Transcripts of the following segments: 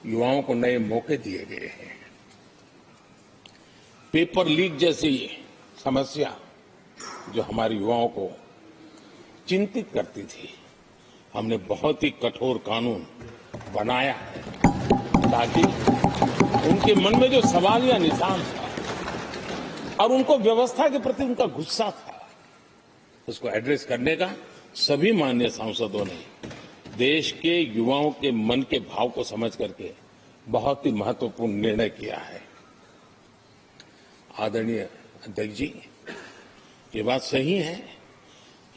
युवाओं को नए मौके दिए गए हैं। पेपर लीक जैसी समस्या जो हमारे युवाओं को चिंतित करती थी, हमने बहुत ही कठोर कानून बनाया है ताकि उनके मन में जो सवाल या निशान था और उनको व्यवस्था के प्रति उनका गुस्सा था, उसको एड्रेस करने का सभी माननीय सांसदों ने देश के युवाओं के मन के भाव को समझ करके बहुत ही महत्वपूर्ण निर्णय किया है। आदरणीय अध्यक्ष जी, ये बात सही है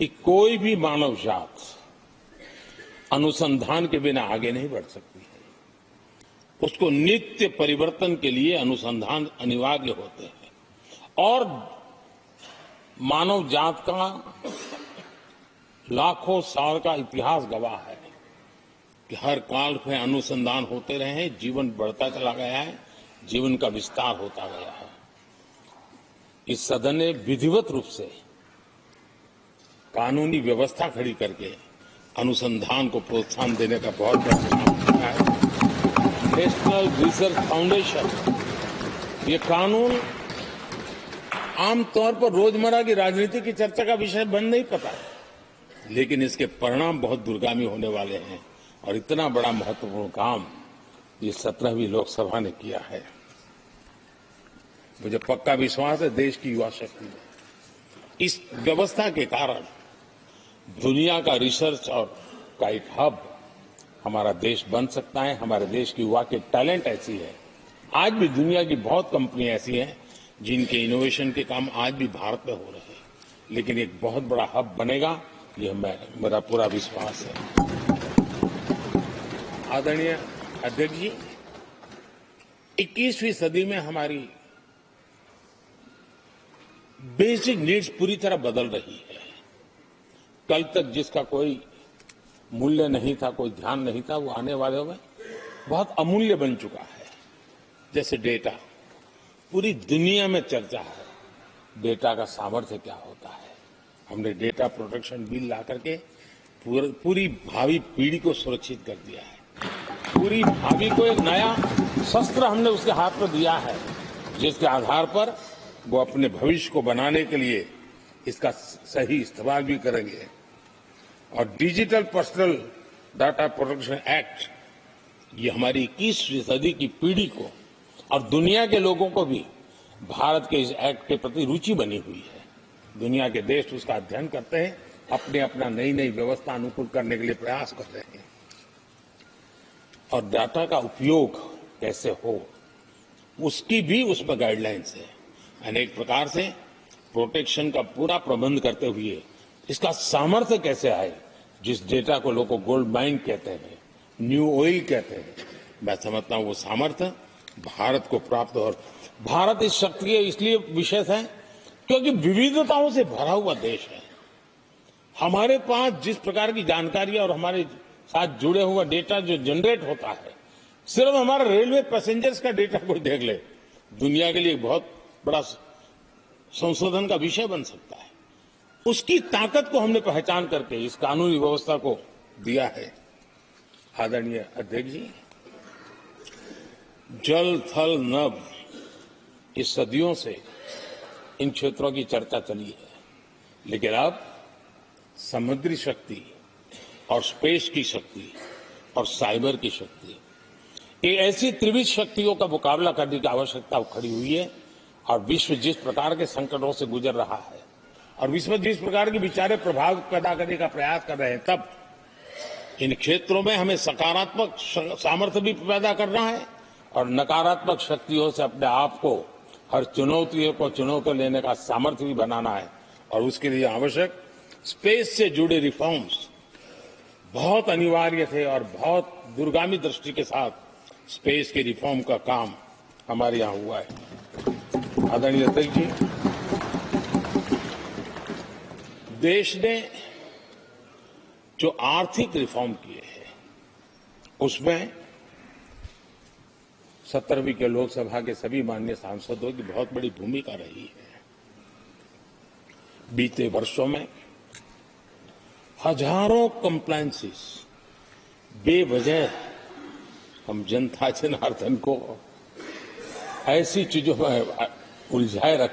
कि कोई भी मानव जात अनुसंधान के बिना आगे नहीं बढ़ सकती है। उसको नित्य परिवर्तन के लिए अनुसंधान अनिवार्य होते हैं और मानव जात का लाखों साल का इतिहास गवाह है कि हर काल में अनुसंधान होते रहे हैं, जीवन बढ़ता चला गया है, जीवन का विस्तार होता गया है। इस सदन ने विधिवत रूप से कानूनी व्यवस्था खड़ी करके अनुसंधान को प्रोत्साहन देने का बहुत बड़ा काम किया है। नेशनल रिसर्च फाउंडेशन, ये कानून आमतौर पर रोजमर्रा की राजनीति की चर्चा का विषय बन नहीं पता, लेकिन इसके परिणाम बहुत दूरगामी होने वाले हैं और इतना बड़ा महत्वपूर्ण काम ये 17वीं लोकसभा ने किया है। मुझे पक्का विश्वास है देश की युवा शक्ति में इस व्यवस्था के कारण दुनिया का रिसर्च और का एक हब हमारा देश बन सकता है। हमारे देश की युवा के टैलेंट ऐसी है, आज भी दुनिया की बहुत कंपनियां ऐसी हैं जिनके इनोवेशन के काम आज भी भारत में हो रहे हैं, लेकिन एक बहुत बड़ा हब बनेगा, ये मेरा पूरा विश्वास है। आदरणीय अध्यक्ष जी, 21वीं सदी में हमारी बेसिक नीड्स पूरी तरह बदल रही है। कल तक जिसका कोई मूल्य नहीं था, कोई ध्यान नहीं था, वो आने वाले में बहुत अमूल्य बन चुका है। जैसे डेटा, पूरी दुनिया में चर्चा है डेटा का सामर्थ्य क्या होता है। हमने डेटा प्रोटेक्शन बिल ला करके पूरी भावी पीढ़ी को सुरक्षित कर दिया है। पूरी भावी को एक नया शस्त्र हमने उसके हाथ में दिया है, जिसके आधार पर वो अपने भविष्य को बनाने के लिए इसका सही इस्तेमाल भी करेंगे। और digital personal data protection act, ये हमारी 21वीं सदी की पीढ़ी को और दुनिया के लोगों को भी भारत के इस एक्ट के प्रति रुचि बनी हुई है। दुनिया के देश उसका अध्ययन करते हैं, अपने अपना नई नई व्यवस्था अनुकूल करने के लिए प्रयास कर रहे हैं। और डाटा का उपयोग कैसे हो, उसकी भी उसमें गाइडलाइंस है। अनेक प्रकार से प्रोटेक्शन का पूरा प्रबंध करते हुए इसका सामर्थ्य कैसे आए, जिस डेटा को लोगों गोल्ड माइन कहते हैं, न्यू ऑयल कहते हैं, मैं समझता हूं वो सामर्थ्य भारत को प्राप्त हो। और भारत इस शक्ति इसलिए विशेष है क्योंकि विविधताओं से भरा हुआ देश है। हमारे पास जिस प्रकार की जानकारी और हमारे साथ जुड़े हुआ डेटा जो जनरेट होता है, सिर्फ हमारा रेलवे पैसेंजर्स का डेटा कोई देख ले, दुनिया के लिए बहुत बड़ा संशोधन का विषय बन सकता है। उसकी ताकत को हमने पहचान करके इस कानूनी व्यवस्था को दिया है। आदरणीय अध्यक्ष जी, जल थल नभ, इस सदियों से इन क्षेत्रों की चर्चा चली है, लेकिन अब समुद्री शक्ति और स्पेस की शक्ति और साइबर की शक्ति, ये ऐसी त्रिविध शक्तियों का मुकाबला करने की आवश्यकता खड़ी हुई है। और विश्व जिस प्रकार के संकटों से गुजर रहा है और विश्व जिस प्रकार के विचारे प्रभाव पैदा करने का प्रयास कर रहे हैं, तब इन क्षेत्रों में हमें सकारात्मक सामर्थ्य भी पैदा करना है और नकारात्मक शक्तियों से अपने आप को, हर चुनौतियों को चुनौती लेने का सामर्थ्य भी बनाना है। और उसके लिए आवश्यक स्पेस से जुड़े रिफॉर्म्स बहुत अनिवार्य थे और बहुत दूरगामी दृष्टि के साथ स्पेस के रिफॉर्म का काम हमारे यहां हुआ है। आदरणीय अध्यक्ष जी, देश ने जो आर्थिक रिफॉर्म किए हैं उसमें 17वीं के लोकसभा के सभी माननीय सांसदों की बहुत बड़ी भूमिका रही है। बीते वर्षों में हजारों कंप्लायंसेस बेवजह हम जनता जनार्दन को ऐसी चीजों में उलझाए रख